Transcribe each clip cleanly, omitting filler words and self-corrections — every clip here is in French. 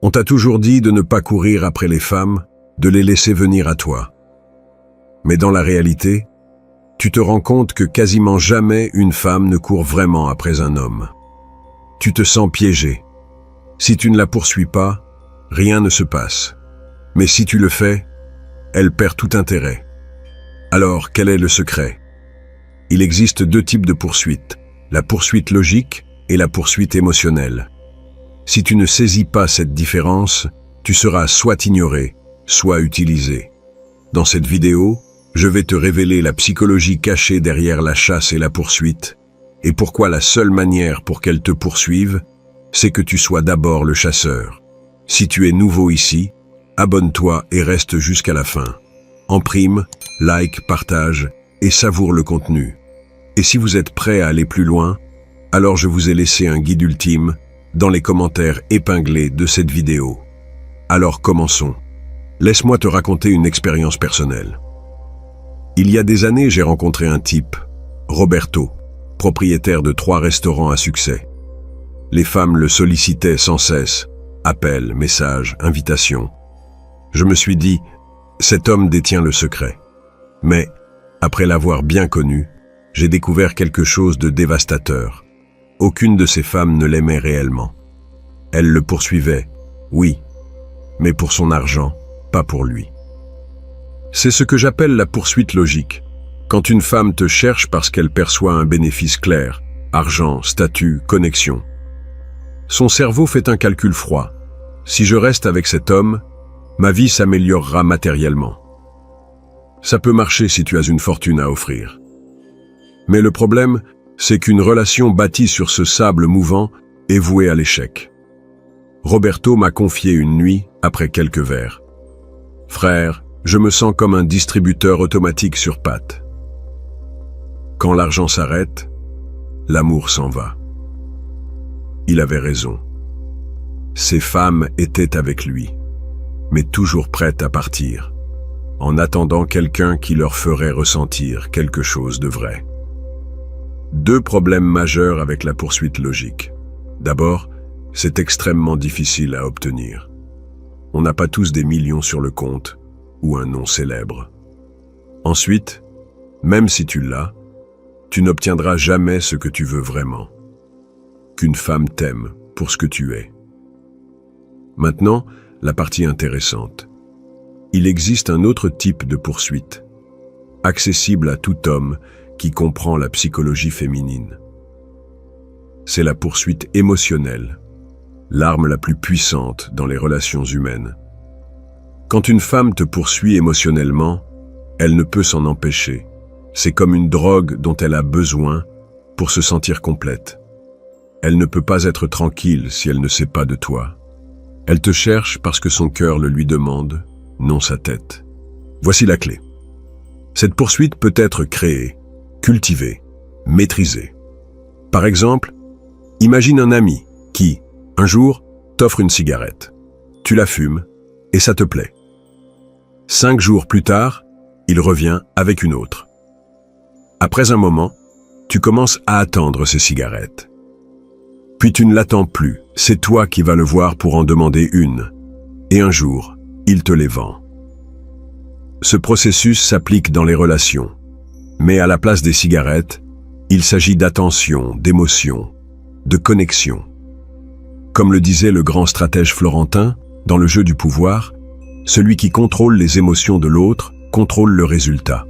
On t'a toujours dit de ne pas courir après les femmes, de les laisser venir à toi. Mais dans la réalité, tu te rends compte que quasiment jamais une femme ne court vraiment après un homme. Tu te sens piégé. Si tu ne la poursuis pas, rien ne se passe. Mais si tu le fais, elle perd tout intérêt. Alors, quel est le secret? Il existe deux types de poursuites, la poursuite logique et la poursuite émotionnelle. Si tu ne saisis pas cette différence, tu seras soit ignoré, soit utilisé. Dans cette vidéo, je vais te révéler la psychologie cachée derrière la chasse et la poursuite, et pourquoi la seule manière pour qu'elle te poursuive, c'est que tu sois d'abord le chasseur. Si tu es nouveau ici, abonne-toi et reste jusqu'à la fin. En prime, like, partage et savoure le contenu. Et si vous êtes prêt à aller plus loin, alors je vous ai laissé un guide ultime dans les commentaires épinglés de cette vidéo. Alors commençons. Laisse-moi te raconter une expérience personnelle. Il y a des années, j'ai rencontré un type, Roberto, propriétaire de 3 restaurants à succès. Les femmes le sollicitaient sans cesse, appels, messages, invitations. Je me suis dit, cet homme détient le secret. Mais, après l'avoir bien connu, j'ai découvert quelque chose de dévastateur. Aucune de ces femmes ne l'aimait réellement. Elles le poursuivaient, oui, mais pour son argent, pas pour lui. C'est ce que j'appelle la poursuite logique. Quand une femme te cherche parce qu'elle perçoit un bénéfice clair, argent, statut, connexion. Son cerveau fait un calcul froid. Si je reste avec cet homme, ma vie s'améliorera matériellement. Ça peut marcher si tu as une fortune à offrir. Mais le problème, c'est qu'une relation bâtie sur ce sable mouvant est vouée à l'échec. Roberto m'a confié une nuit, après quelques verres. « Frère, je me sens comme un distributeur automatique sur pattes. Quand l'argent s'arrête, l'amour s'en va. » Il avait raison. Ces femmes étaient avec lui, mais toujours prêtes à partir, en attendant quelqu'un qui leur ferait ressentir quelque chose de vrai. 2 problèmes majeurs avec la poursuite logique. D'abord, c'est extrêmement difficile à obtenir. On n'a pas tous des millions sur le compte ou un nom célèbre. Ensuite, même si tu l'as, tu n'obtiendras jamais ce que tu veux vraiment. Qu'une femme t'aime pour ce que tu es. Maintenant, la partie intéressante. Il existe un autre type de poursuite, accessible à tout homme qui comprend la psychologie féminine. C'est la poursuite émotionnelle, l'arme la plus puissante dans les relations humaines. Quand une femme te poursuit émotionnellement, elle ne peut s'en empêcher. C'est comme une drogue dont elle a besoin pour se sentir complète. Elle ne peut pas être tranquille si elle ne sait pas de toi. Elle te cherche parce que son cœur le lui demande, non sa tête. Voici la clé. Cette poursuite peut être créée, cultivée, maîtrisée. Par exemple, imagine un ami qui, un jour, t'offre une cigarette. Tu la fumes et ça te plaît. 5 jours plus tard, il revient avec une autre. Après un moment, tu commences à attendre ces cigarettes. Puis tu ne l'attends plus, c'est toi qui vas le voir pour en demander une. Et un jour, il te les vend. Ce processus s'applique dans les relations. Mais à la place des cigarettes, il s'agit d'attention, d'émotion, de connexion. Comme le disait le grand stratège florentin, dans le jeu du pouvoir, celui qui contrôle les émotions de l'autre contrôle le résultat.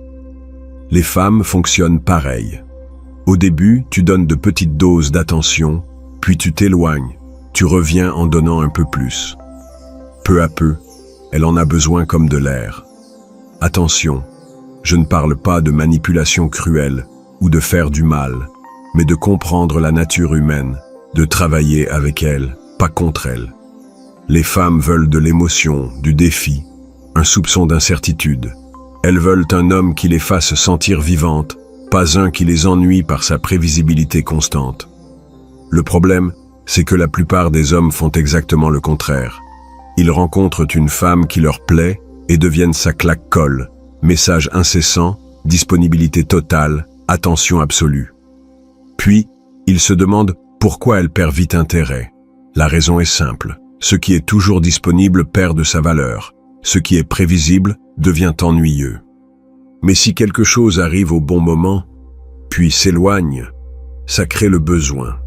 Les femmes fonctionnent pareil. Au début, tu donnes de petites doses d'attention, puis tu t'éloignes, tu reviens en donnant un peu plus. Peu à peu, elle en a besoin comme de l'air. Attention, je ne parle pas de manipulation cruelle ou de faire du mal, mais de comprendre la nature humaine, de travailler avec elle, pas contre elle. Les femmes veulent de l'émotion, du défi, un soupçon d'incertitude. Elles veulent un homme qui les fasse sentir vivantes, pas un qui les ennuie par sa prévisibilité constante. Le problème, c'est que la plupart des hommes font exactement le contraire. Ils rencontrent une femme qui leur plaît et deviennent sa claque-colle. Message incessant, disponibilité totale, attention absolue. Puis, ils se demandent pourquoi elle perd vite intérêt. La raison est simple. Ce qui est toujours disponible perd de sa valeur. Ce qui est prévisible devient ennuyeux. Mais si quelque chose arrive au bon moment, puis s'éloigne, ça crée le besoin.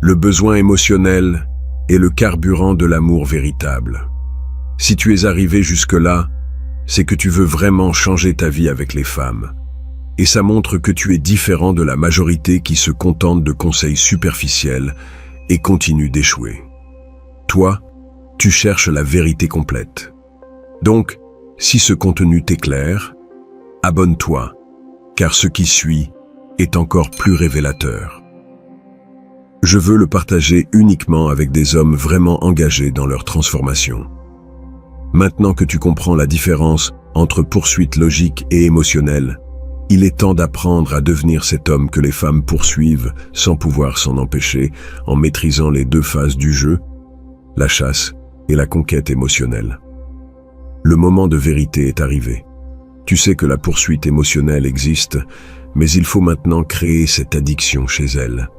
Le besoin émotionnel est le carburant de l'amour véritable. Si tu es arrivé jusque-là, c'est que tu veux vraiment changer ta vie avec les femmes. Et ça montre que tu es différent de la majorité qui se contente de conseils superficiels et continue d'échouer. Toi, tu cherches la vérité complète. Donc, si ce contenu t'éclaire, abonne-toi, car ce qui suit est encore plus révélateur. Je veux le partager uniquement avec des hommes vraiment engagés dans leur transformation. Maintenant que tu comprends la différence entre poursuite logique et émotionnelle, il est temps d'apprendre à devenir cet homme que les femmes poursuivent sans pouvoir s'en empêcher, en maîtrisant les deux phases du jeu, la chasse et la conquête émotionnelle. Le moment de vérité est arrivé. Tu sais que la poursuite émotionnelle existe, mais il faut maintenant créer cette addiction chez elle.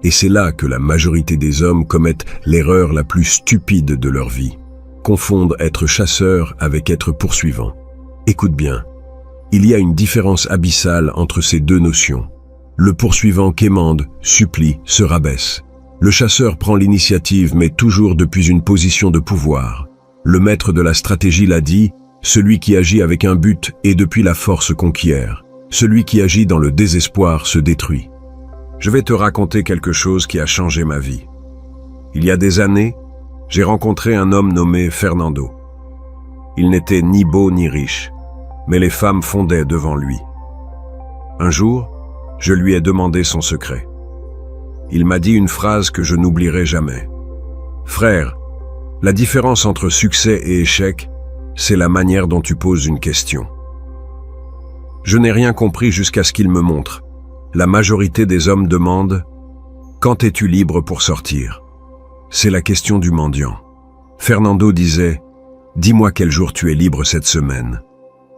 Et c'est là que la majorité des hommes commettent l'erreur la plus stupide de leur vie. Confondent être chasseur avec être poursuivant. Écoute bien, il y a une différence abyssale entre ces deux notions. Le poursuivant quémande, supplie, se rabaisse. Le chasseur prend l'initiative mais toujours depuis une position de pouvoir. Le maître de la stratégie l'a dit, celui qui agit avec un but et depuis la force conquiert. Celui qui agit dans le désespoir se détruit. Je vais te raconter quelque chose qui a changé ma vie. Il y a des années, j'ai rencontré un homme nommé Fernando. Il n'était ni beau ni riche, mais les femmes fondaient devant lui. Un jour, je lui ai demandé son secret. Il m'a dit une phrase que je n'oublierai jamais. « Frère, la différence entre succès et échec, c'est la manière dont tu poses une question. » Je n'ai rien compris jusqu'à ce qu'il me montre. La majorité des hommes demandent « Quand es-tu libre pour sortir ?» C'est la question du mendiant. Fernando disait « Dis-moi quel jour tu es libre cette semaine.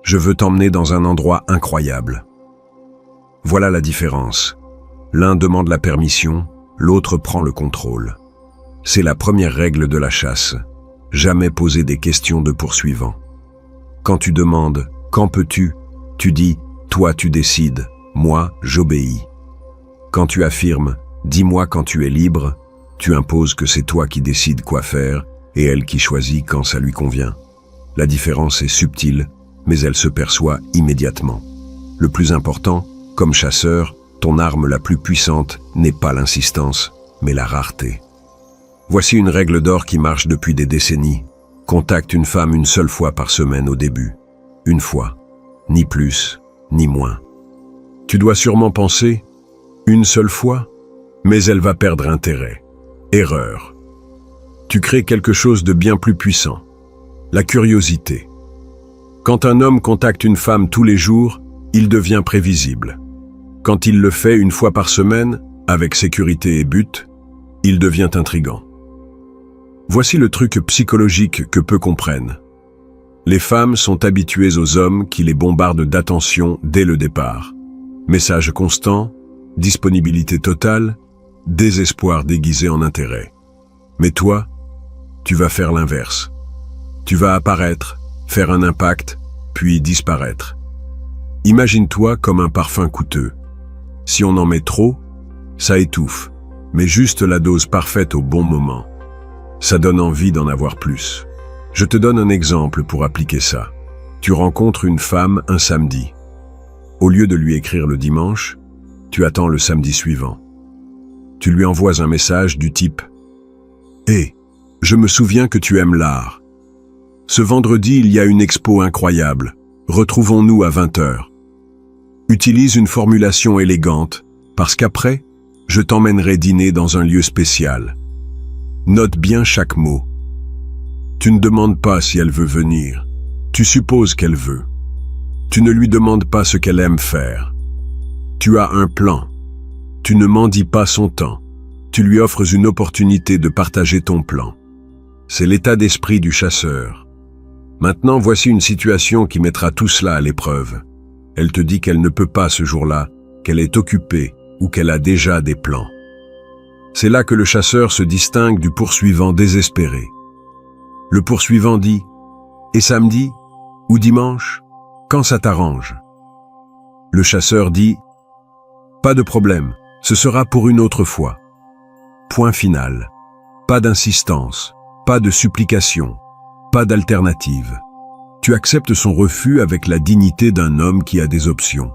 Je veux t'emmener dans un endroit incroyable. » Voilà la différence. L'un demande la permission, l'autre prend le contrôle. C'est la première règle de la chasse. Jamais poser des questions de poursuivant. Quand tu demandes « Quand peux-tu ?» tu dis « Toi tu décides, moi j'obéis. » Quand tu affirmes « Dis-moi quand tu es libre », tu imposes que c'est toi qui décides quoi faire et elle qui choisit quand ça lui convient. La différence est subtile, mais elle se perçoit immédiatement. Le plus important, comme chasseur, ton arme la plus puissante n'est pas l'insistance, mais la rareté. Voici une règle d'or qui marche depuis des décennies. Contacte une femme une seule fois par semaine au début. Une fois. Ni plus, ni moins. Tu dois sûrement penser, une seule fois, mais elle va perdre intérêt. Erreur. Tu crées quelque chose de bien plus puissant. La curiosité. Quand un homme contacte une femme tous les jours, il devient prévisible. Quand il le fait une fois par semaine, avec sécurité et but, il devient intrigant. Voici le truc psychologique que peu comprennent. Les femmes sont habituées aux hommes qui les bombardent d'attention dès le départ. Message constant, disponibilité totale, désespoir déguisé en intérêt. Mais toi, tu vas faire l'inverse. Tu vas apparaître, faire un impact, puis disparaître. Imagine-toi comme un parfum coûteux. Si on en met trop, ça étouffe, mais juste la dose parfaite au bon moment. Ça donne envie d'en avoir plus. Je te donne un exemple pour appliquer ça. Tu rencontres une femme un samedi. Au lieu de lui écrire le dimanche, tu attends le samedi suivant. Tu lui envoies un message du type « Hé, je me souviens que tu aimes l'art. Ce vendredi, il y a une expo incroyable. Retrouvons-nous à 20h. » Utilise une formulation élégante, parce qu'après, je t'emmènerai dîner dans un lieu spécial. Note bien chaque mot. Tu ne demandes pas si elle veut venir. Tu supposes qu'elle veut. Tu ne lui demandes pas ce qu'elle aime faire. Tu as un plan. Tu ne mendies pas son temps. Tu lui offres une opportunité de partager ton plan. C'est l'état d'esprit du chasseur. Maintenant, voici une situation qui mettra tout cela à l'épreuve. Elle te dit qu'elle ne peut pas ce jour-là, qu'elle est occupée ou qu'elle a déjà des plans. C'est là que le chasseur se distingue du poursuivant désespéré. Le poursuivant dit « Et samedi ou dimanche, quand ça t'arrange ?» Le chasseur dit « Pas de problème, ce sera pour une autre fois. » Point final. Pas d'insistance, pas de supplication, pas d'alternative. Tu acceptes son refus avec la dignité d'un homme qui a des options.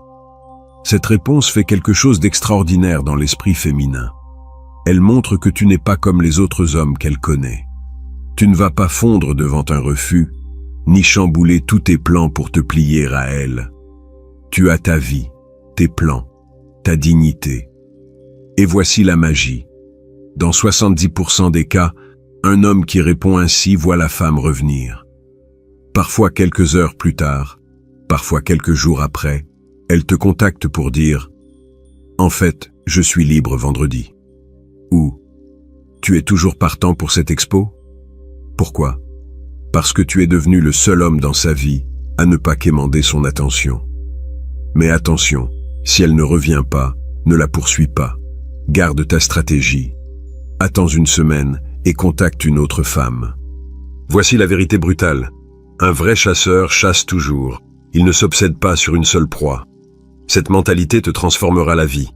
Cette réponse fait quelque chose d'extraordinaire dans l'esprit féminin. Elle montre que tu n'es pas comme les autres hommes qu'elle connaît. Tu ne vas pas fondre devant un refus, ni chambouler tous tes plans pour te plier à elle. Tu as ta vie, tes plans, ta dignité. Et voici la magie. Dans 70% des cas, un homme qui répond ainsi voit la femme revenir. Parfois quelques heures plus tard, parfois quelques jours après, elle te contacte pour dire « En fait, je suis libre vendredi » ou « Tu es toujours partant pour cette expo ?» Pourquoi? Parce que tu es devenu le seul homme dans sa vie à ne pas quémander son attention. Mais attention, si elle ne revient pas, ne la poursuis pas. Garde ta stratégie. Attends une semaine et contacte une autre femme. Voici la vérité brutale. Un vrai chasseur chasse toujours. Il ne s'obsède pas sur une seule proie. Cette mentalité te transformera la vie.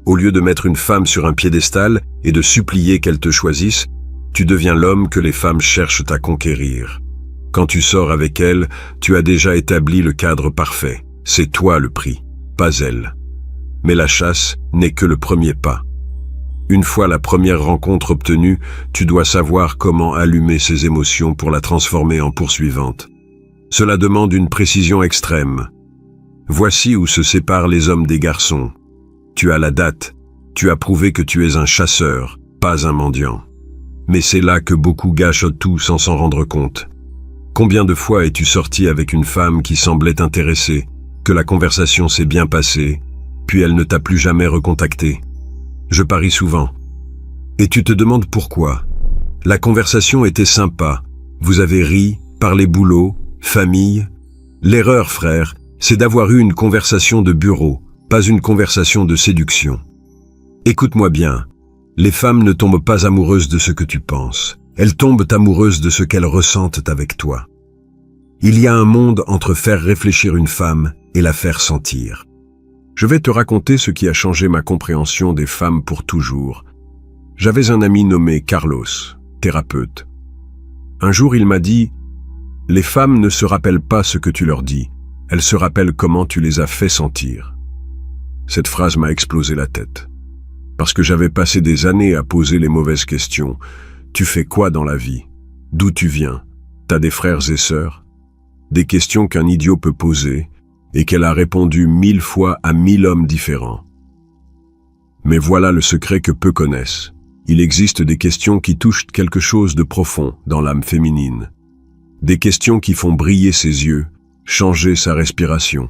Au lieu de mettre une femme sur un piédestal et de supplier qu'elle te choisisse, tu deviens l'homme que les femmes cherchent à conquérir. Quand tu sors avec elle, tu as déjà établi le cadre parfait. C'est toi le prix, pas elle. Mais la chasse n'est que le premier pas. Une fois la première rencontre obtenue, tu dois savoir comment allumer ses émotions pour la transformer en poursuivante. Cela demande une précision extrême. Voici où se séparent les hommes des garçons. Tu as la date, tu as prouvé que tu es un chasseur, pas un mendiant. Mais c'est là que beaucoup gâchent tout sans s'en rendre compte. Combien de fois es-tu sorti avec une femme qui semblait t'intéresser, que la conversation s'est bien passée, puis elle ne t'a plus jamais recontacté? Je parie souvent. Et tu te demandes pourquoi. La conversation était sympa. Vous avez ri, parlé boulot, famille. L'erreur, frère, c'est d'avoir eu une conversation de bureau, pas une conversation de séduction. Écoute-moi bien. Les femmes ne tombent pas amoureuses de ce que tu penses. Elles tombent amoureuses de ce qu'elles ressentent avec toi. Il y a un monde entre faire réfléchir une femme et la faire sentir. Je vais te raconter ce qui a changé ma compréhension des femmes pour toujours. J'avais un ami nommé Carlos, thérapeute. Un jour, il m'a dit « Les femmes ne se rappellent pas ce que tu leur dis, elles se rappellent comment tu les as fait sentir. » Cette phrase m'a explosé la tête. Parce que j'avais passé des années à poser les mauvaises questions. Tu fais quoi dans la vie? D'où tu viens? T'as des frères et sœurs? Des questions qu'un idiot peut poser et qu'elle a répondu 1000 fois à 1000 hommes différents. Mais voilà le secret que peu connaissent. Il existe des questions qui touchent quelque chose de profond dans l'âme féminine. Des questions qui font briller ses yeux, changer sa respiration.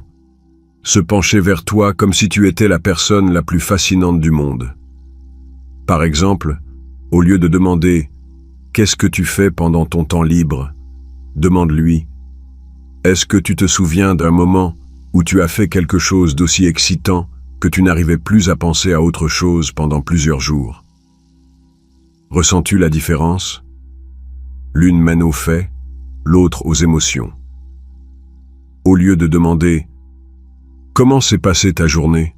Se pencher vers toi comme si tu étais la personne la plus fascinante du monde. Par exemple, au lieu de demander « Qu'est-ce que tu fais pendant ton temps libre ?» demande-lui « Est-ce que tu te souviens d'un moment où tu as fait quelque chose d'aussi excitant que tu n'arrivais plus à penser à autre chose pendant plusieurs jours ?» Ressens-tu la différence? L'une mène aux faits, l'autre aux émotions. Au lieu de demander « Comment s'est passée ta journée ?»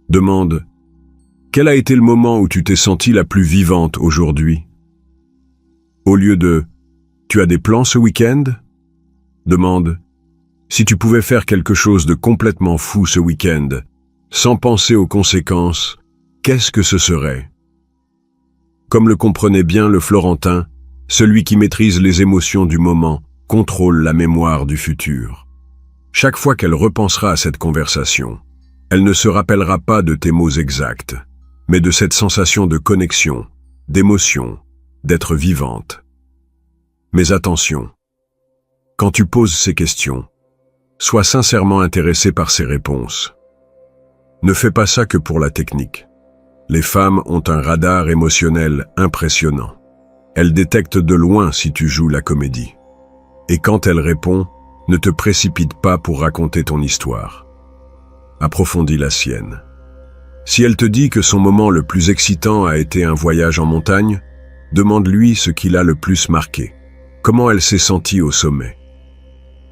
demande « Quel a été le moment où tu t'es sentie la plus vivante aujourd'hui ?» Au lieu de « Tu as des plans ce week-end ?» demande « Si tu pouvais faire quelque chose de complètement fou ce week-end, sans penser aux conséquences, qu'est-ce que ce serait ?» Comme le comprenait bien le Florentin, celui qui maîtrise les émotions du moment contrôle la mémoire du futur. Chaque fois qu'elle repensera à cette conversation, elle ne se rappellera pas de tes mots exacts, mais de cette sensation de connexion, d'émotion, d'être vivante. Mais attention, quand tu poses ces questions, sois sincèrement intéressé par ces réponses. Ne fais pas ça que pour la technique. Les femmes ont un radar émotionnel impressionnant. Elles détectent de loin si tu joues la comédie. Et quand elle répond, ne te précipite pas pour raconter ton histoire. Approfondis la sienne. Si elle te dit que son moment le plus excitant a été un voyage en montagne, demande-lui ce qui l'a le plus marqué. Comment elle s'est sentie au sommet?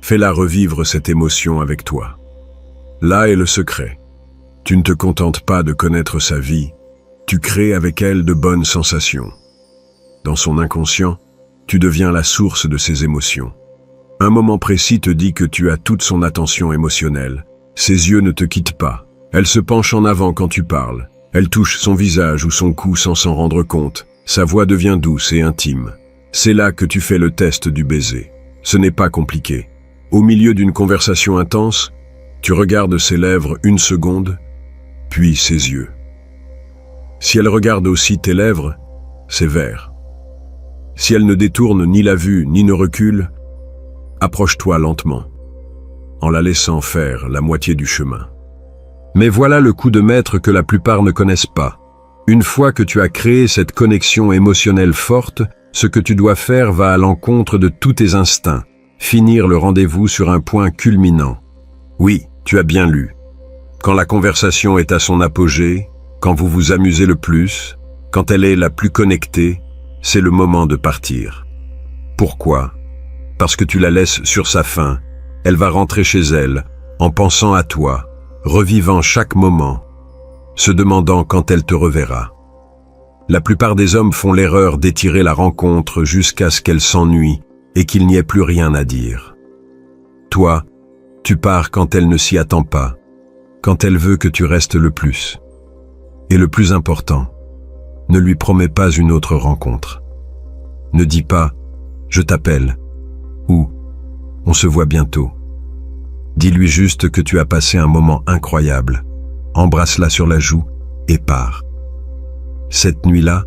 Fais-la revivre cette émotion avec toi. Là est le secret. Tu ne te contentes pas de connaître sa vie, tu crées avec elle de bonnes sensations. Dans son inconscient, tu deviens la source de ses émotions. Un moment précis te dit que tu as toute son attention émotionnelle. Ses yeux ne te quittent pas. Elle se penche en avant quand tu parles. Elle touche son visage ou son cou sans s'en rendre compte. Sa voix devient douce et intime. C'est là que tu fais le test du baiser. Ce n'est pas compliqué. Au milieu d'une conversation intense, tu regardes ses lèvres une seconde, puis ses yeux. Si elle regarde aussi tes lèvres, c'est vert. Si elle ne détourne ni la vue ni ne recule, approche-toi lentement, en la laissant faire la moitié du chemin. Mais voilà le coup de maître que la plupart ne connaissent pas. Une fois que tu as créé cette connexion émotionnelle forte, ce que tu dois faire va à l'encontre de tous tes instincts, finir le rendez-vous sur un point culminant. Oui, tu as bien lu. Quand la conversation est à son apogée, quand vous vous amusez le plus, quand elle est la plus connectée, c'est le moment de partir. Pourquoi? Parce que tu la laisses sur sa faim. Elle va rentrer chez elle, en pensant à toi, revivant chaque moment, se demandant quand elle te reverra. La plupart des hommes font l'erreur d'étirer la rencontre jusqu'à ce qu'elle s'ennuie et qu'il n'y ait plus rien à dire. Toi, tu pars quand elle ne s'y attend pas, quand elle veut que tu restes le plus. Et le plus important, ne lui promets pas une autre rencontre. Ne dis pas « je t'appelle » ou « on se voit bientôt ». Dis-lui juste que tu as passé un moment incroyable, embrasse-la sur la joue et pars. Cette nuit-là,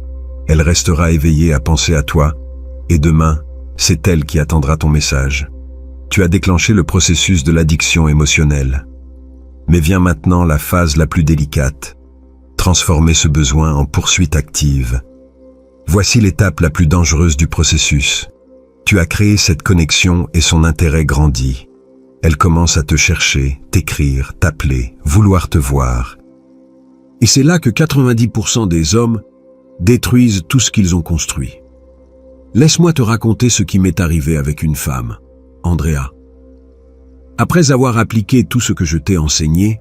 elle restera éveillée à penser à toi, et demain, c'est elle qui attendra ton message. Tu as déclenché le processus de l'addiction émotionnelle. Mais vient maintenant la phase la plus délicate, transformer ce besoin en poursuite active. Voici l'étape la plus dangereuse du processus. Tu as créé cette connexion et son intérêt grandit. Elle commence à te chercher, t'écrire, t'appeler, vouloir te voir. Et c'est là que 90% des hommes détruisent tout ce qu'ils ont construit. Laisse-moi te raconter ce qui m'est arrivé avec une femme, Andrea. Après avoir appliqué tout ce que je t'ai enseigné,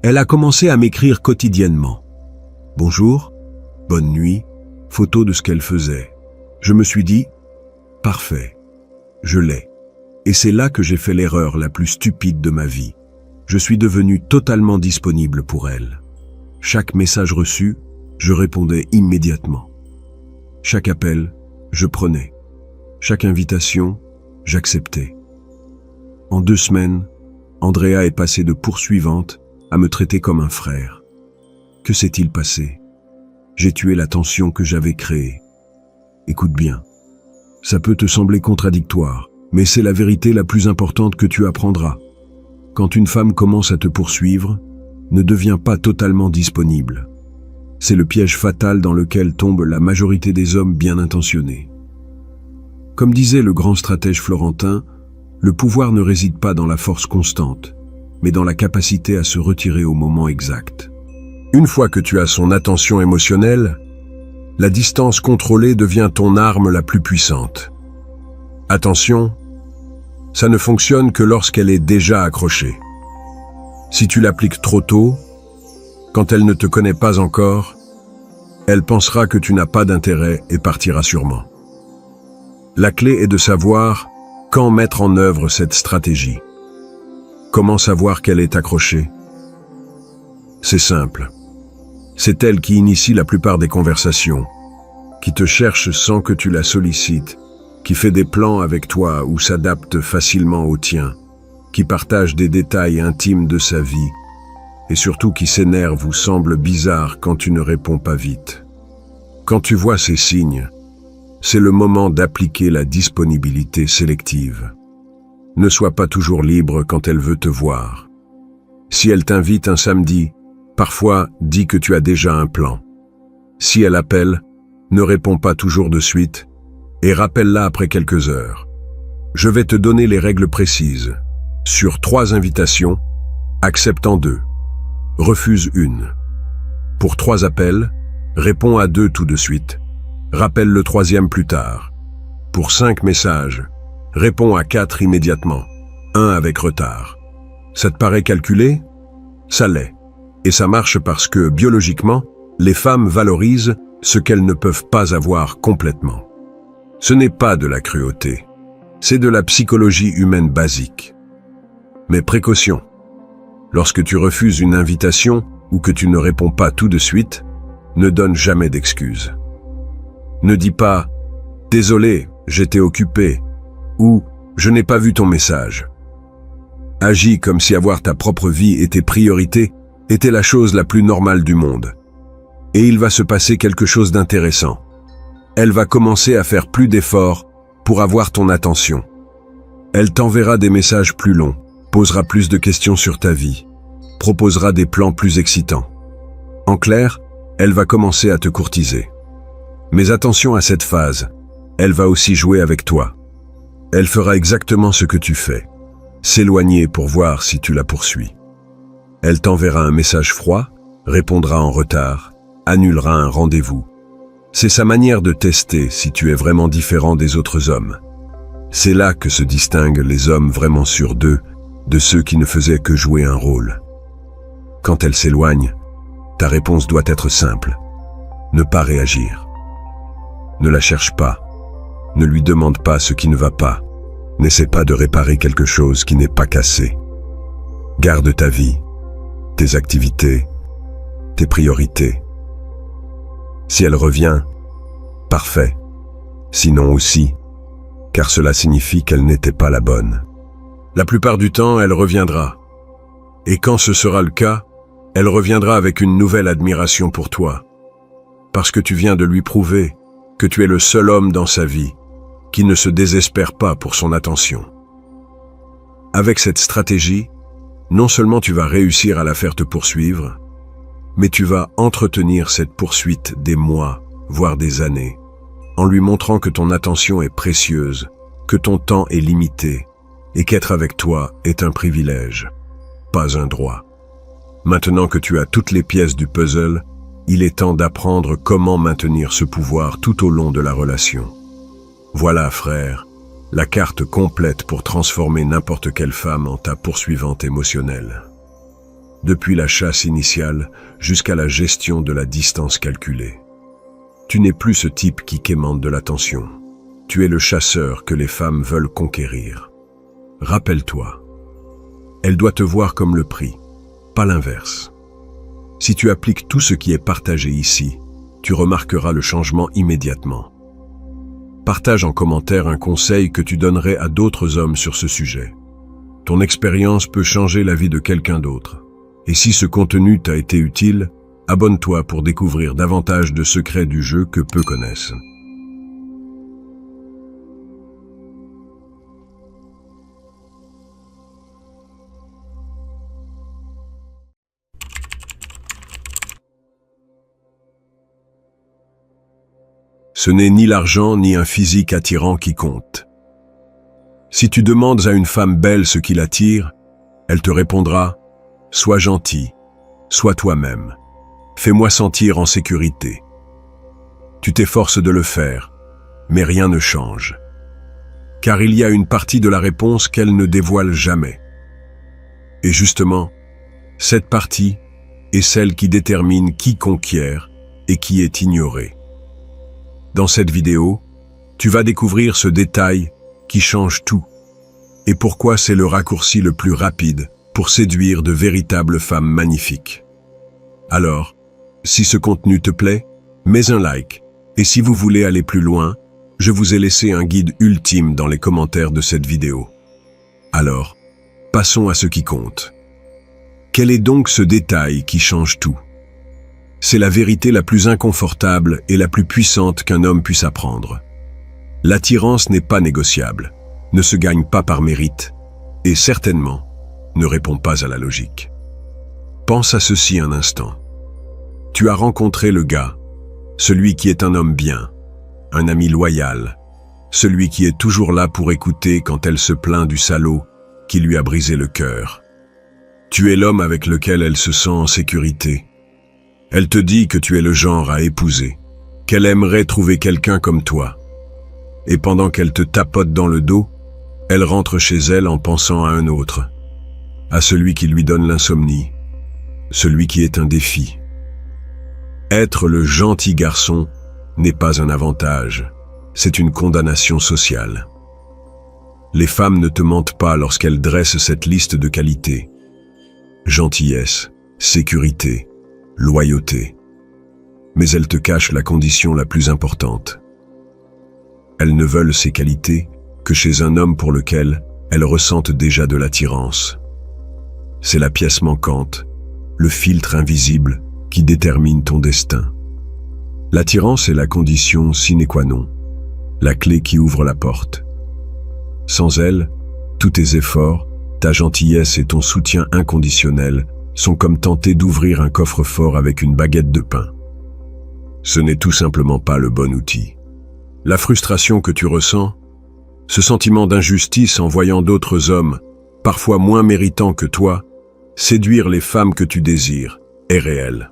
elle a commencé à m'écrire quotidiennement. Bonjour, bonne nuit, photo de ce qu'elle faisait. Je me suis dit, parfait, je l'ai. Et c'est là que j'ai fait l'erreur la plus stupide de ma vie. Je suis devenu totalement disponible pour elle. Chaque message reçu, je répondais immédiatement. Chaque appel, je prenais. Chaque invitation, j'acceptais. En 2 semaines, Andrea est passée de poursuivante à me traiter comme un frère. Que s'est-il passé? J'ai tué la tension que j'avais créée. Écoute bien, ça peut te sembler contradictoire, mais c'est la vérité la plus importante que tu apprendras. Quand une femme commence à te poursuivre, ne deviens pas totalement disponible. C'est le piège fatal dans lequel tombe la majorité des hommes bien intentionnés. Comme disait le grand stratège florentin, le pouvoir ne réside pas dans la force constante, mais dans la capacité à se retirer au moment exact. Une fois que tu as son attention émotionnelle, la distance contrôlée devient ton arme la plus puissante. Attention, ça ne fonctionne que lorsqu'elle est déjà accrochée. Si tu l'appliques trop tôt, quand elle ne te connaît pas encore, elle pensera que tu n'as pas d'intérêt et partira sûrement. La clé est de savoir quand mettre en œuvre cette stratégie. Comment savoir qu'elle est accrochée? C'est simple. C'est elle qui initie la plupart des conversations, qui te cherche sans que tu la sollicites, qui fait des plans avec toi ou s'adapte facilement aux tiens, qui partage des détails intimes de sa vie, et surtout qui s'énerve ou semble bizarre quand tu ne réponds pas vite. Quand tu vois ces signes, c'est le moment d'appliquer la disponibilité sélective. Ne sois pas toujours libre quand elle veut te voir. Si elle t'invite un samedi, parfois dis que tu as déjà un plan. Si elle appelle, ne réponds pas toujours de suite et rappelle-la après quelques heures. Je vais te donner les règles précises. Sur 3 invitations, accepte en 2. Refuse 1. Pour 3 appels, réponds à 2 tout de suite. Rappelle le 3e plus tard. Pour 5 messages, réponds à 4 immédiatement, 1 avec retard. Ça te paraît calculé? Ça l'est. Et ça marche parce que, biologiquement, les femmes valorisent ce qu'elles ne peuvent pas avoir complètement. Ce n'est pas de la cruauté, c'est de la psychologie humaine basique. Mais précaution, lorsque tu refuses une invitation ou que tu ne réponds pas tout de suite, ne donne jamais d'excuses. Ne dis pas « Désolé, j'étais occupé » ou « Je n'ai pas vu ton message ». Agis comme si avoir ta propre vie et tes priorités était la chose la plus normale du monde. Et il va se passer quelque chose d'intéressant. Elle va commencer à faire plus d'efforts pour avoir ton attention. Elle t'enverra des messages plus longs, posera plus de questions sur ta vie, proposera des plans plus excitants. En clair, elle va commencer à te courtiser. Mais attention à cette phase, elle va aussi jouer avec toi. Elle fera exactement ce que tu fais, s'éloigner pour voir si tu la poursuis. Elle t'enverra un message froid, répondra en retard, annulera un rendez-vous. C'est sa manière de tester si tu es vraiment différent des autres hommes. C'est là que se distinguent les hommes vraiment sûrs d'eux, de ceux qui ne faisaient que jouer un rôle. Quand elle s'éloigne, ta réponse doit être simple. Ne pas réagir. Ne la cherche pas. Ne lui demande pas ce qui ne va pas. N'essaie pas de réparer quelque chose qui n'est pas cassé. Garde ta vie, tes activités, tes priorités. Si elle revient, parfait. Sinon aussi, car cela signifie qu'elle n'était pas la bonne. La plupart du temps, elle reviendra. Et quand ce sera le cas, elle reviendra avec une nouvelle admiration pour toi. Parce que tu viens de lui prouver que tu es le seul homme dans sa vie qui ne se désespère pas pour son attention. Avec cette stratégie, non seulement tu vas réussir à la faire te poursuivre, mais tu vas entretenir cette poursuite des mois, voire des années, en lui montrant que ton attention est précieuse, que ton temps est limité, et qu'être avec toi est un privilège, pas un droit. Maintenant que tu as toutes les pièces du puzzle, il est temps d'apprendre comment maintenir ce pouvoir tout au long de la relation. Voilà, frère, la carte complète pour transformer n'importe quelle femme en ta poursuivante émotionnelle. Depuis la chasse initiale jusqu'à la gestion de la distance calculée. Tu n'es plus ce type qui quémande de l'attention. Tu es le chasseur que les femmes veulent conquérir. Rappelle-toi, elle doit te voir comme le prix, pas l'inverse. Si tu appliques tout ce qui est partagé ici, tu remarqueras le changement immédiatement. Partage en commentaire un conseil que tu donnerais à d'autres hommes sur ce sujet. Ton expérience peut changer la vie de quelqu'un d'autre. Et si ce contenu t'a été utile, abonne-toi pour découvrir davantage de secrets du jeu que peu connaissent. Ce n'est ni l'argent ni un physique attirant qui compte. Si tu demandes à une femme belle ce qui l'attire, elle te répondra « Sois gentil, sois toi-même, fais-moi sentir en sécurité ». Tu t'efforces de le faire, mais rien ne change. Car il y a une partie de la réponse qu'elle ne dévoile jamais. Et justement, cette partie est celle qui détermine qui conquiert et qui est ignoré. Dans cette vidéo, tu vas découvrir ce détail qui change tout et pourquoi c'est le raccourci le plus rapide pour séduire de véritables femmes magnifiques. Alors, si ce contenu te plaît, mets un like et si vous voulez aller plus loin, je vous ai laissé un guide ultime dans les commentaires de cette vidéo. Alors, passons à ce qui compte. Quel est donc ce détail qui change tout ? C'est la vérité la plus inconfortable et la plus puissante qu'un homme puisse apprendre. L'attirance n'est pas négociable, ne se gagne pas par mérite, et certainement ne répond pas à la logique. Pense à ceci un instant. Tu as rencontré le gars, celui qui est un homme bien, un ami loyal, celui qui est toujours là pour écouter quand elle se plaint du salaud qui lui a brisé le cœur. Tu es l'homme avec lequel elle se sent en sécurité. Elle te dit que tu es le genre à épouser, qu'elle aimerait trouver quelqu'un comme toi. Et pendant qu'elle te tapote dans le dos, elle rentre chez elle en pensant à un autre, à celui qui lui donne l'insomnie, celui qui est un défi. Être le gentil garçon n'est pas un avantage, c'est une condamnation sociale. Les femmes ne te mentent pas lorsqu'elles dressent cette liste de qualités. Gentillesse, sécurité, loyauté. Mais elles te cachent la condition la plus importante. Elles ne veulent ces qualités que chez un homme pour lequel elles ressentent déjà de l'attirance. C'est la pièce manquante, le filtre invisible qui détermine ton destin. L'attirance est la condition sine qua non, la clé qui ouvre la porte. Sans elle, tous tes efforts, ta gentillesse et ton soutien inconditionnel sont comme tenter d'ouvrir un coffre-fort avec une baguette de pain. Ce n'est tout simplement pas le bon outil. La frustration que tu ressens, ce sentiment d'injustice en voyant d'autres hommes, parfois moins méritants que toi, séduire les femmes que tu désires, est réel.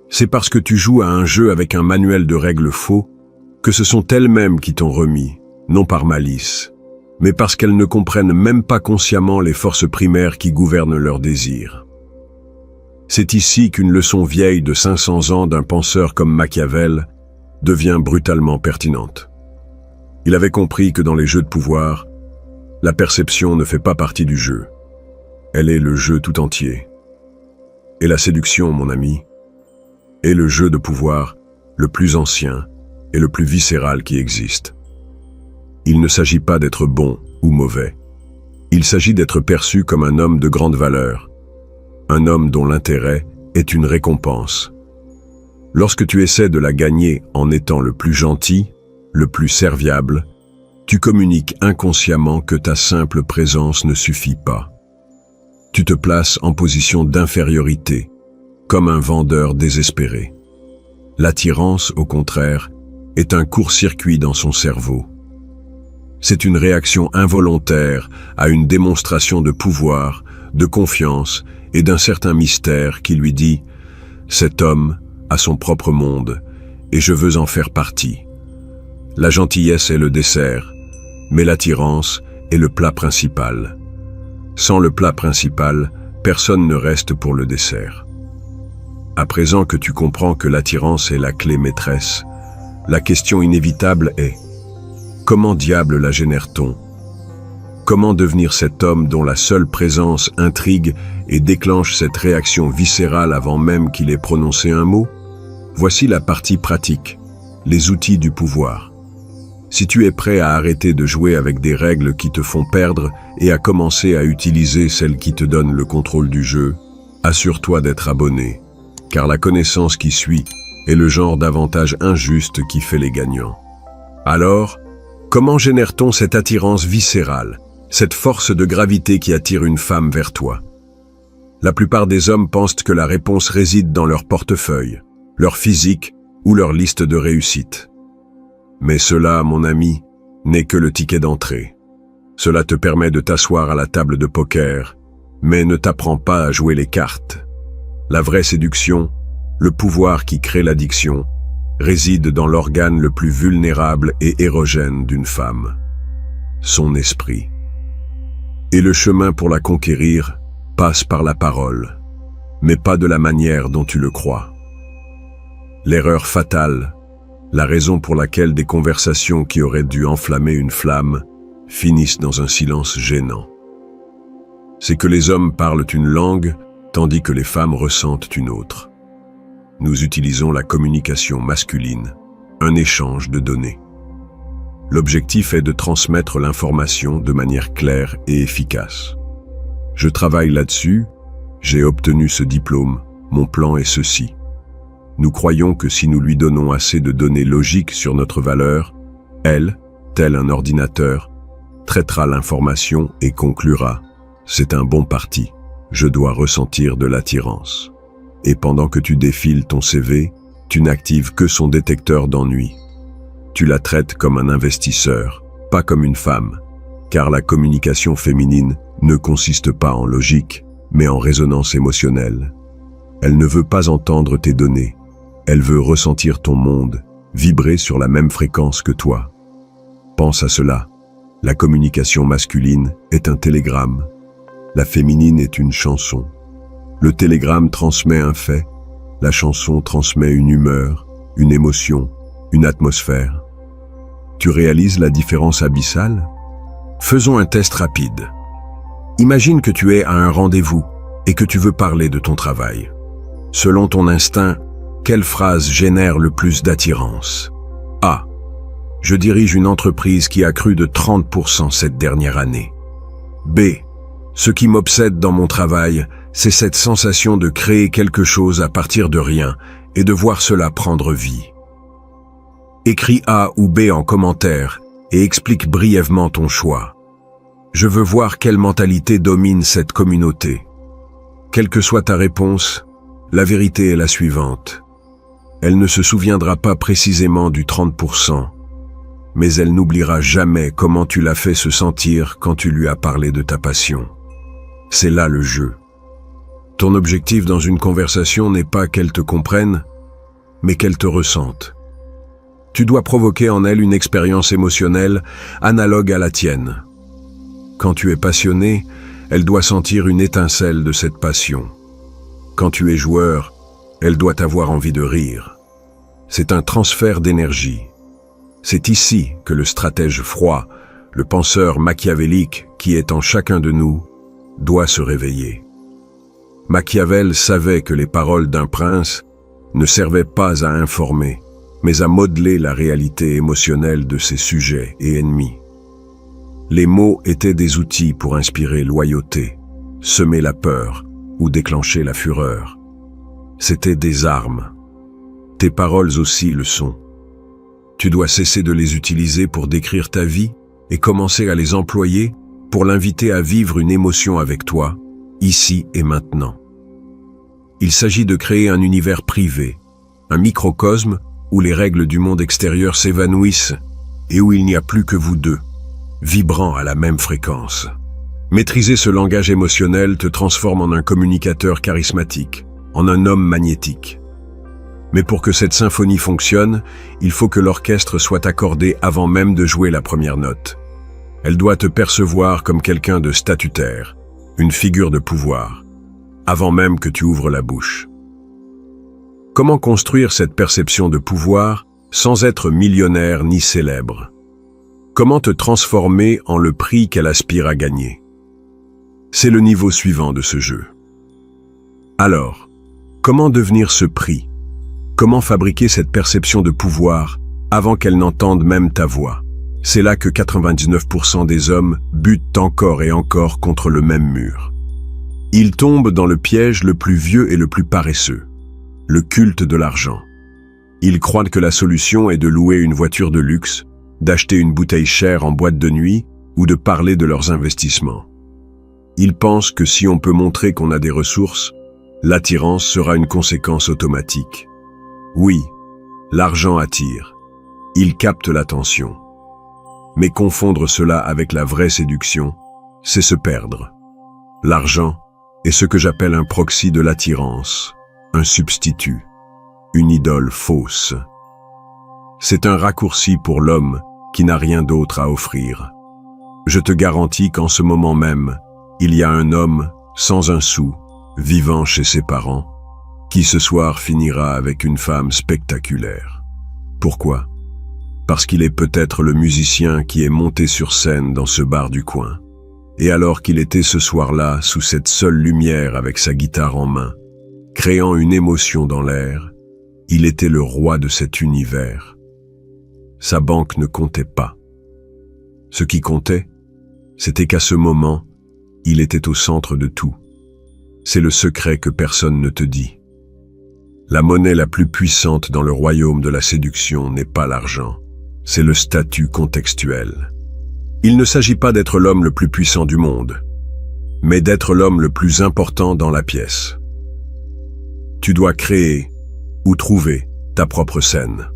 C'est parce que tu joues à un jeu avec un manuel de règles faux que ce sont elles-mêmes qui t'ont remis, non par malice, mais parce qu'elles ne comprennent même pas consciemment les forces primaires qui gouvernent leurs désirs. C'est ici qu'une leçon vieille de 500 ans d'un penseur comme Machiavel devient brutalement pertinente. Il avait compris que dans les jeux de pouvoir, la perception ne fait pas partie du jeu. Elle est le jeu tout entier. Et la séduction, mon ami, est le jeu de pouvoir le plus ancien et le plus viscéral qui existe. Il ne s'agit pas d'être bon ou mauvais. Il s'agit d'être perçu comme un homme de grande valeur, un homme dont l'intérêt est une récompense. Lorsque tu essaies de la gagner en étant le plus gentil, le plus serviable, tu communiques inconsciemment que ta simple présence ne suffit pas. Tu te places en position d'infériorité, comme un vendeur désespéré. L'attirance, au contraire, est un court-circuit dans son cerveau. C'est une réaction involontaire à une démonstration de pouvoir, de confiance et d'un certain mystère qui lui dit « Cet homme a son propre monde et je veux en faire partie ». La gentillesse est le dessert, mais l'attirance est le plat principal. Sans le plat principal, personne ne reste pour le dessert. À présent que tu comprends que l'attirance est la clé maîtresse, la question inévitable est « Comment diable la génère-t-on ? Comment devenir cet homme dont la seule présence intrigue et déclenche cette réaction viscérale avant même qu'il ait prononcé un mot ? Voici la partie pratique, les outils du pouvoir. Si tu es prêt à arrêter de jouer avec des règles qui te font perdre et à commencer à utiliser celles qui te donnent le contrôle du jeu, assure-toi d'être abonné, car la connaissance qui suit est le genre d'avantage injuste qui fait les gagnants. Alors, comment génère-t-on cette attirance viscérale, cette force de gravité qui attire une femme vers toi? La plupart des hommes pensent que la réponse réside dans leur portefeuille, leur physique ou leur liste de réussite. Mais cela, mon ami, n'est que le ticket d'entrée. Cela te permet de t'asseoir à la table de poker, mais ne t'apprend pas à jouer les cartes. La vraie séduction, le pouvoir qui crée l'addiction, réside dans l'organe le plus vulnérable et érogène d'une femme, son esprit. Et le chemin pour la conquérir passe par la parole, mais pas de la manière dont tu le crois. L'erreur fatale, la raison pour laquelle des conversations qui auraient dû enflammer une flamme finissent dans un silence gênant. C'est que les hommes parlent une langue, tandis que les femmes ressentent une autre. Nous utilisons la communication masculine, un échange de données. L'objectif est de transmettre l'information de manière claire et efficace. Je travaille là-dessus, j'ai obtenu ce diplôme, mon plan est ceci. Nous croyons que si nous lui donnons assez de données logiques sur notre valeur, elle, tel un ordinateur, traitera l'information et conclura « C'est un bon parti, je dois ressentir de l'attirance ». Et pendant que tu défiles ton CV, tu n'actives que son détecteur d'ennui. Tu la traites comme un investisseur, pas comme une femme, car la communication féminine ne consiste pas en logique, mais en résonance émotionnelle. Elle ne veut pas entendre tes données. Elle veut ressentir ton monde, vibrer sur la même fréquence que toi. Pense à cela. La communication masculine est un télégramme. La féminine est une chanson. Le télégramme transmet un fait. La chanson transmet une humeur, une émotion, une atmosphère. Tu réalises la différence abyssale? Faisons un test rapide. Imagine que tu es à un rendez-vous et que tu veux parler de ton travail. Selon ton instinct, quelle phrase génère le plus d'attirance? A. Je dirige une entreprise qui a cru de 30% cette dernière année. B. Ce qui m'obsède dans mon travail, c'est cette sensation de créer quelque chose à partir de rien et de voir cela prendre vie. Écris A ou B en commentaire et explique brièvement ton choix. Je veux voir quelle mentalité domine cette communauté. Quelle que soit ta réponse, la vérité est la suivante. Elle ne se souviendra pas précisément du 30%, mais elle n'oubliera jamais comment tu l'as fait se sentir quand tu lui as parlé de ta passion. C'est là le jeu. Ton objectif dans une conversation n'est pas qu'elle te comprenne, mais qu'elle te ressente. Tu dois provoquer en elle une expérience émotionnelle analogue à la tienne. Quand tu es passionné, elle doit sentir une étincelle de cette passion. Quand tu es joueur, elle doit avoir envie de rire. C'est un transfert d'énergie. C'est ici que le stratège froid, le penseur machiavélique qui est en chacun de nous, doit se réveiller. Machiavel savait que les paroles d'un prince ne servaient pas à informer, mais à modeler la réalité émotionnelle de ses sujets et ennemis. Les mots étaient des outils pour inspirer loyauté, semer la peur ou déclencher la fureur. C'étaient des armes. Tes paroles aussi le sont. Tu dois cesser de les utiliser pour décrire ta vie et commencer à les employer pour l'inviter à vivre une émotion avec toi, ici et maintenant. Il s'agit de créer un univers privé, un microcosme où les règles du monde extérieur s'évanouissent et où il n'y a plus que vous deux, vibrant à la même fréquence. Maîtriser ce langage émotionnel te transforme en un communicateur charismatique, en un homme magnétique. Mais pour que cette symphonie fonctionne, il faut que l'orchestre soit accordé avant même de jouer la première note. Elle doit te percevoir comme quelqu'un de statutaire, une figure de pouvoir, avant même que tu ouvres la bouche. Comment construire cette perception de pouvoir sans être millionnaire ni célèbre? Comment te transformer en le prix qu'elle aspire à gagner? C'est le niveau suivant de ce jeu. Alors, comment devenir ce prix? Comment fabriquer cette perception de pouvoir avant qu'elle n'entende même ta voix? C'est là que 99% des hommes butent encore et encore contre le même mur. Ils tombent dans le piège le plus vieux et le plus paresseux, le culte de l'argent. Ils croient que la solution est de louer une voiture de luxe, d'acheter une bouteille chère en boîte de nuit ou de parler de leurs investissements. Ils pensent que si on peut montrer qu'on a des ressources, l'attirance sera une conséquence automatique. Oui, l'argent attire. Il capte l'attention. Mais confondre cela avec la vraie séduction, c'est se perdre. L'argent est ce que j'appelle un proxy de l'attirance, un substitut, une idole fausse. C'est un raccourci pour l'homme qui n'a rien d'autre à offrir. Je te garantis qu'en ce moment même, il y a un homme, sans un sou, vivant chez ses parents, qui ce soir finira avec une femme spectaculaire. Pourquoi? Parce qu'il est peut-être le musicien qui est monté sur scène dans ce bar du coin. Et alors qu'il était ce soir-là sous cette seule lumière avec sa guitare en main, créant une émotion dans l'air, il était le roi de cet univers. Sa banque ne comptait pas. Ce qui comptait, c'était qu'à ce moment, il était au centre de tout. C'est le secret que personne ne te dit. La monnaie la plus puissante dans le royaume de la séduction n'est pas l'argent, c'est le statut contextuel. Il ne s'agit pas d'être l'homme le plus puissant du monde, mais d'être l'homme le plus important dans la pièce. Tu dois créer ou trouver ta propre scène.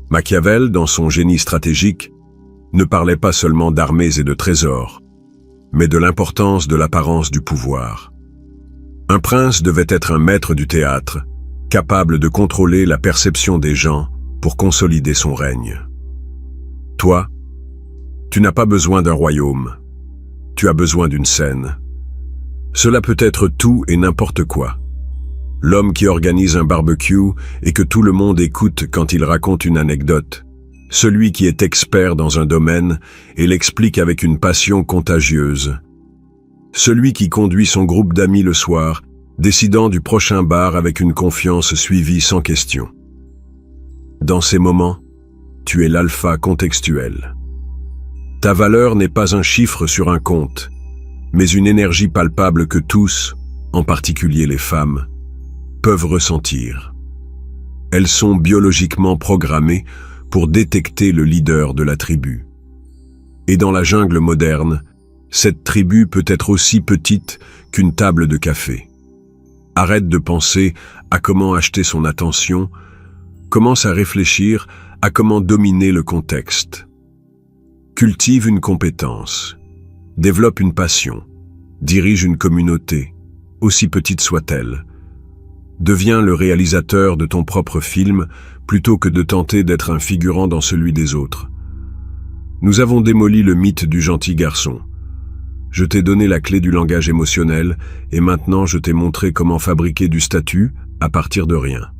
Machiavel, dans son génie stratégique, ne parlait pas seulement d'armées et de trésors, mais de l'importance de l'apparence du pouvoir. Un prince devait être un maître du théâtre, capable de contrôler la perception des gens pour consolider son règne. Toi, tu n'as pas besoin d'un royaume. Tu as besoin d'une scène. Cela peut être tout et n'importe quoi. L'homme qui organise un barbecue et que tout le monde écoute quand il raconte une anecdote. Celui qui est expert dans un domaine et l'explique avec une passion contagieuse. Celui qui conduit son groupe d'amis le soir, décidant du prochain bar avec une confiance suivie sans question. Dans ces moments, tu es l'alpha contextuel. Ta valeur n'est pas un chiffre sur un compte, mais une énergie palpable que tous, en particulier les femmes, peuvent ressentir. Elles sont biologiquement programmées pour détecter le leader de la tribu. Et dans la jungle moderne, cette tribu peut être aussi petite qu'une table de café. Arrête de penser à comment acheter son attention, commence à réfléchir à comment dominer le contexte. Cultive une compétence, développe une passion, dirige une communauté, aussi petite soit-elle. Deviens le réalisateur de ton propre film plutôt que de tenter d'être un figurant dans celui des autres. Nous avons démoli le mythe du gentil garçon. Je t'ai donné la clé du langage émotionnel et maintenant je t'ai montré comment fabriquer du statut à partir de rien.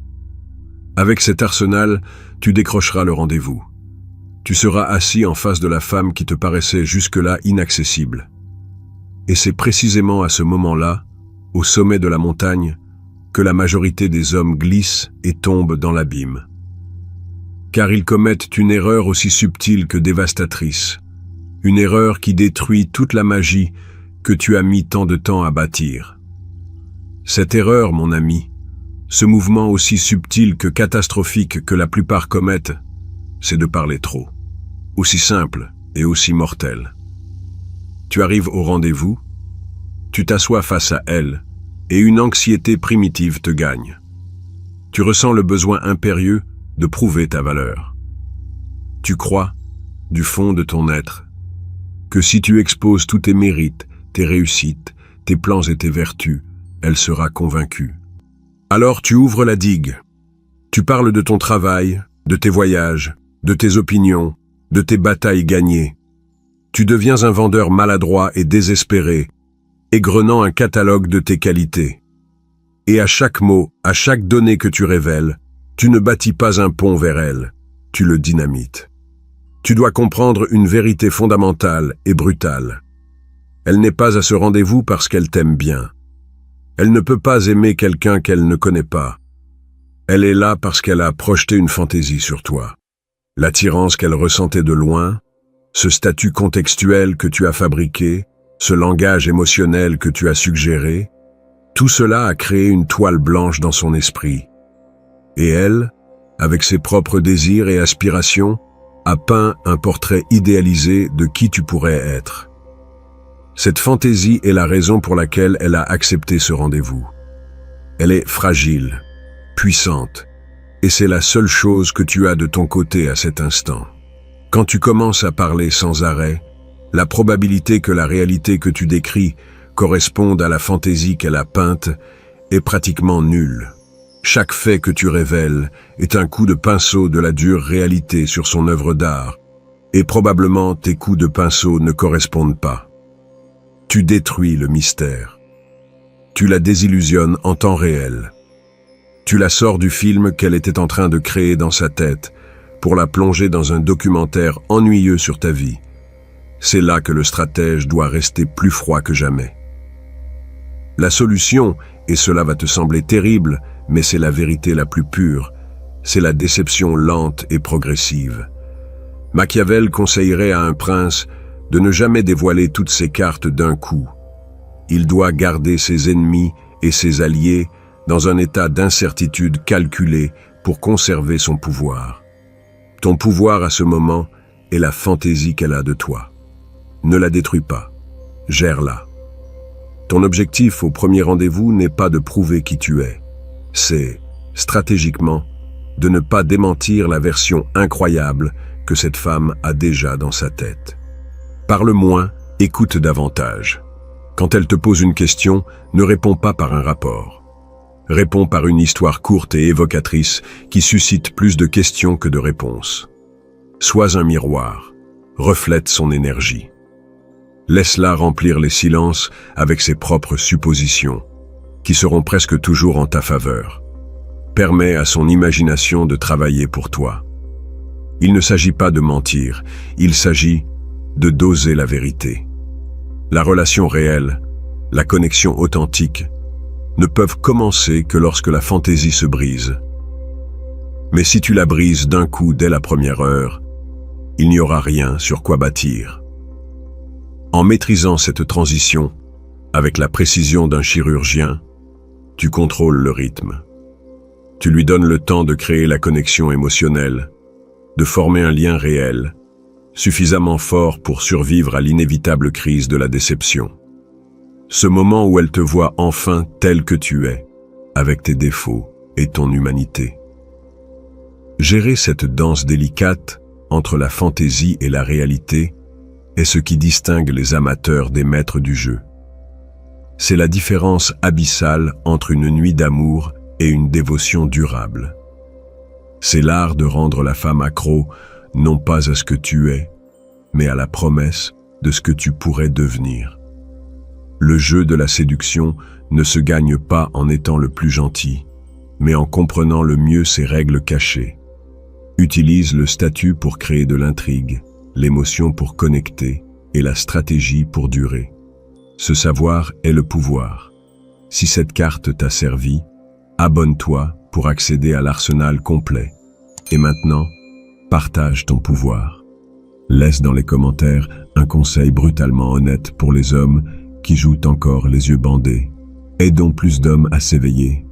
Avec cet arsenal, tu décrocheras le rendez-vous. Tu seras assis en face de la femme qui te paraissait jusque-là inaccessible. Et c'est précisément à ce moment-là, au sommet de la montagne, que la majorité des hommes glissent et tombent dans l'abîme. Car ils commettent une erreur aussi subtile que dévastatrice, une erreur qui détruit toute la magie que tu as mis tant de temps à bâtir. Cette erreur, mon ami, ce mouvement aussi subtil que catastrophique que la plupart commettent, c'est de parler trop, aussi simple et aussi mortel. Tu arrives au rendez-vous, tu t'assois face à elle, et une anxiété primitive te gagne. Tu ressens le besoin impérieux de prouver ta valeur. Tu crois, du fond de ton être, que si tu exposes tous tes mérites, tes réussites, tes plans et tes vertus, elle sera convaincue. Alors tu ouvres la digue. Tu parles de ton travail, de tes voyages, de tes opinions, de tes batailles gagnées. Tu deviens un vendeur maladroit et désespéré, égrenant un catalogue de tes qualités. Et à chaque mot, à chaque donnée que tu révèles, tu ne bâtis pas un pont vers elle, tu le dynamites. Tu dois comprendre une vérité fondamentale et brutale. Elle n'est pas à ce rendez-vous parce qu'elle t'aime bien. Elle ne peut pas aimer quelqu'un qu'elle ne connaît pas. Elle est là parce qu'elle a projeté une fantaisie sur toi. L'attirance qu'elle ressentait de loin, ce statut contextuel que tu as fabriqué, ce langage émotionnel que tu as suggéré, tout cela a créé une toile blanche dans son esprit. Et elle, avec ses propres désirs et aspirations, a peint un portrait idéalisé de qui tu pourrais être. Cette fantaisie est la raison pour laquelle elle a accepté ce rendez-vous. Elle est fragile, puissante, et c'est la seule chose que tu as de ton côté à cet instant. Quand tu commences à parler sans arrêt, la probabilité que la réalité que tu décris corresponde à la fantaisie qu'elle a peinte est pratiquement nulle. Chaque fait que tu révèles est un coup de pinceau de la dure réalité sur son œuvre d'art, et probablement tes coups de pinceau ne correspondent pas. Tu détruis le mystère. Tu la désillusionnes en temps réel. Tu la sors du film qu'elle était en train de créer dans sa tête pour la plonger dans un documentaire ennuyeux sur ta vie. C'est là que le stratège doit rester plus froid que jamais. La solution, et cela va te sembler terrible, mais c'est la vérité la plus pure, c'est la déception lente et progressive. Machiavel conseillerait à un prince de ne jamais dévoiler toutes ses cartes d'un coup. Il doit garder ses ennemis et ses alliés dans un état d'incertitude calculé pour conserver son pouvoir. Ton pouvoir à ce moment est la fantaisie qu'elle a de toi. Ne la détruis pas, gère-la. Ton objectif au premier rendez-vous n'est pas de prouver qui tu es. C'est, stratégiquement, de ne pas démentir la version incroyable que cette femme a déjà dans sa tête. Parle moins, écoute davantage. Quand elle te pose une question, ne réponds pas par un rapport. Réponds par une histoire courte et évocatrice qui suscite plus de questions que de réponses. Sois un miroir, reflète son énergie. Laisse-la remplir les silences avec ses propres suppositions, qui seront presque toujours en ta faveur. Permets à son imagination de travailler pour toi. Il ne s'agit pas de mentir, il s'agit de doser la vérité. La relation réelle, la connexion authentique, ne peuvent commencer que lorsque la fantaisie se brise. Mais si tu la brises d'un coup dès la première heure, il n'y aura rien sur quoi bâtir. En maîtrisant cette transition, avec la précision d'un chirurgien, tu contrôles le rythme. Tu lui donnes le temps de créer la connexion émotionnelle, de former un lien réel, suffisamment fort pour survivre à l'inévitable crise de la déception. Ce moment où elle te voit enfin tel que tu es, avec tes défauts et ton humanité. Gérer cette danse délicate entre la fantaisie et la réalité est ce qui distingue les amateurs des maîtres du jeu. C'est la différence abyssale entre une nuit d'amour et une dévotion durable. C'est l'art de rendre la femme accro, non pas à ce que tu es, mais à la promesse de ce que tu pourrais devenir. Le jeu de la séduction ne se gagne pas en étant le plus gentil, mais en comprenant le mieux ses règles cachées. Utilise le statut pour créer de l'intrigue, l'émotion pour connecter et la stratégie pour durer. Ce savoir est le pouvoir. Si cette carte t'a servi, abonne-toi pour accéder à l'arsenal complet. Et maintenant, partage ton pouvoir. Laisse dans les commentaires un conseil brutalement honnête pour les hommes qui jouent encore les yeux bandés. Aidons plus d'hommes à s'éveiller.